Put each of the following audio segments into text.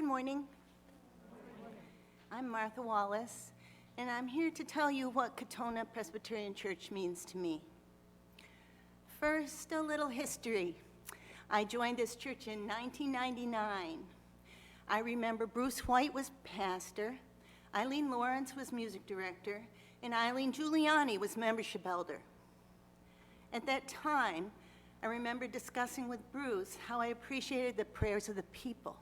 morning. I'm Martha Wallace, and I'm here to tell you what Katonah Presbyterian Church means to me. First, a little history. I joined this church in 1999. I remember Bruce White was pastor, Eileen Lawrence was music director, and Eileen Giuliani was membership elder. At that time, I remember discussing with Bruce how I appreciated the prayers of the people.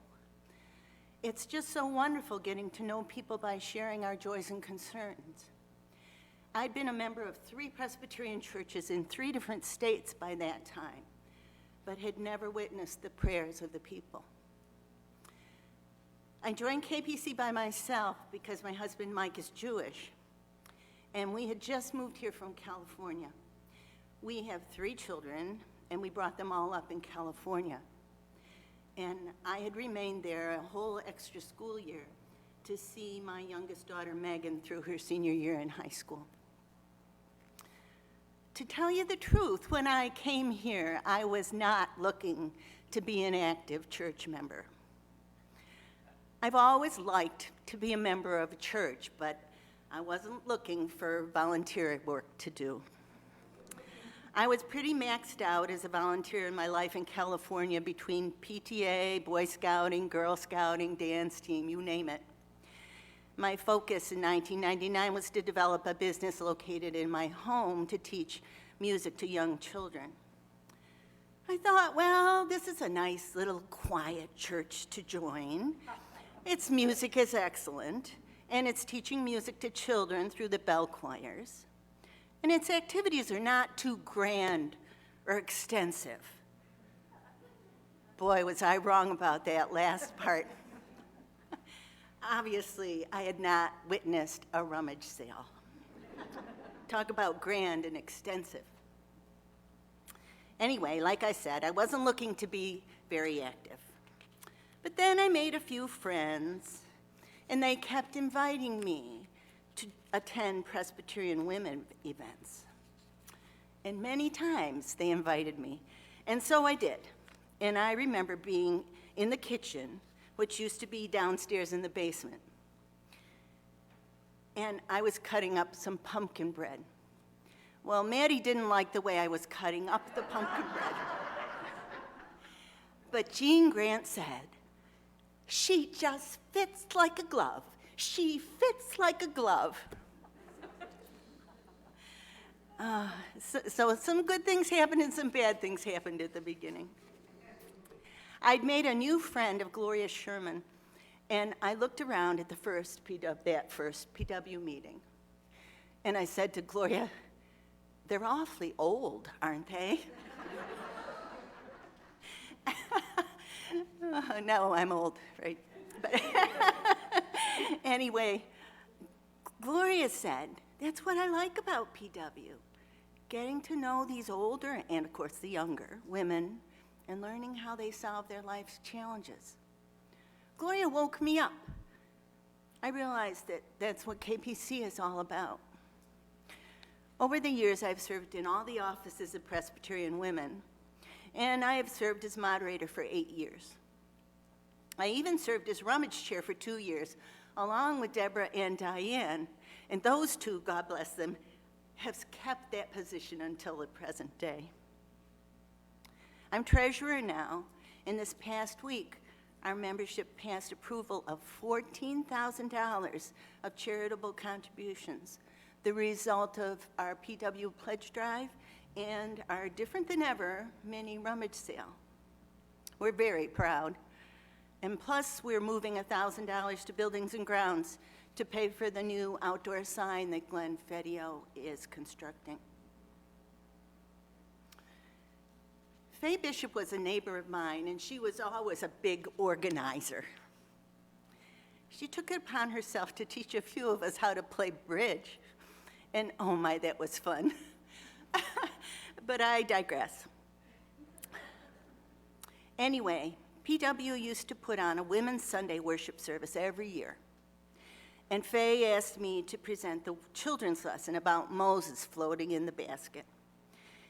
It's just so wonderful getting to know people by sharing our joys and concerns. I'd been a member of 3 Presbyterian churches in 3 different states by that time, but had never witnessed the prayers of the people. I joined KPC by myself because my husband Mike is Jewish, and we had just moved here from California. We have 3 children, and we brought them all up in California. And I had remained there a whole extra school year to see my youngest daughter, Megan, through her senior year in high school. To tell you the truth, when I came here, I was not looking to be an active church member. I've always liked to be a member of a church, but I wasn't looking for volunteer work to do. I was pretty maxed out as a volunteer in my life in California between PTA, Boy Scouting, Girl Scouting, dance team, you name it. My focus in 1999 was to develop a business located in my home to teach music to young children. I thought, well, this is a nice little quiet church to join. Its music is excellent, and it's teaching music to children through the bell choirs. And its activities are not too grand or extensive. Boy, was I wrong about that last part. Obviously, I had not witnessed a rummage sale. Talk about grand and extensive. Anyway, like I said, I wasn't looking to be very active. But then I made a few friends, and they kept inviting me to attend Presbyterian women events. And many times they invited me, and so I did. And I remember being in the kitchen, which used to be downstairs in the basement, and I was cutting up some pumpkin bread. Well, Maddie didn't like the way I was cutting up the pumpkin bread. But Jean Grant said, "She just fits like a glove. She fits like a glove." So some good things happened and some bad things happened at the beginning. I'd made a new friend of Gloria Sherman, and I looked around at that first PW meeting, and I said to Gloria, "They're awfully old, aren't they?" No, I'm old, right? But anyway, Gloria said, "That's what I like about PW, getting to know these older, and of course the younger, women, and learning how they solve their life's challenges." Gloria woke me up. I realized that that's what KPC is all about. Over the years, I've served in all the offices of Presbyterian women, and I have served as moderator for 8 years. I even served as rummage chair for 2 years, along with Deborah and Diane, and those two, God bless them, have kept that position until the present day. I'm treasurer now, and this past week, our membership passed approval of $14,000 of charitable contributions, the result of our PW pledge drive and our different than ever mini rummage sale. We're very proud. And plus, we're moving $1,000 to Buildings and Grounds to pay for the new outdoor sign that Glenn Fedio is constructing. Faye Bishop was a neighbor of mine, and she was always a big organizer. She took it upon herself to teach a few of us how to play bridge. And oh my, that was fun. But I digress. Anyway, PW used to put on a Women's Sunday worship service every year. And Faye asked me to present the children's lesson about Moses floating in the basket.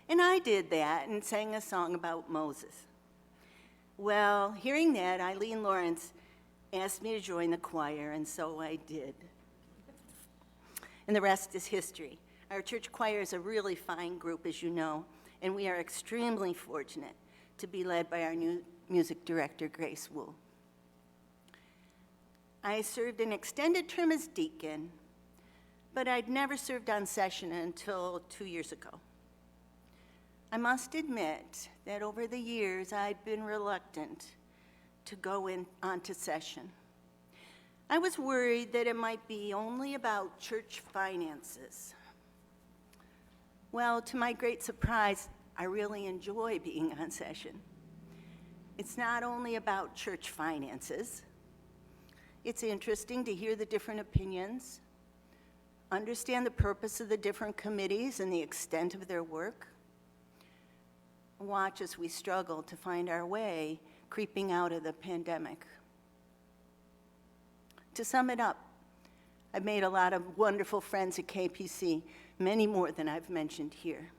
And I did that and sang a song about Moses. Well, hearing that, Eileen Lawrence asked me to join the choir, and so I did. And the rest is history. Our church choir is a really fine group, as you know, and we are extremely fortunate to be led by our new music director, Grace Wu. I served an extended term as deacon, but I'd never served on session until 2 years ago. I must admit that over the years, I'd been reluctant to go onto session. I was worried that it might be only about church finances. Well, to my great surprise, I really enjoy being on session. It's not only about church finances. It's interesting to hear the different opinions, understand the purpose of the different committees and the extent of their work, watch as we struggle to find our way creeping out of the pandemic. To sum it up, I've made a lot of wonderful friends at KPC, many more than I've mentioned here.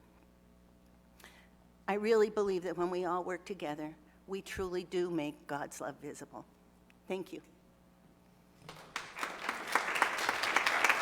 I really believe that when we all work together, we truly do make God's love visible. Thank you.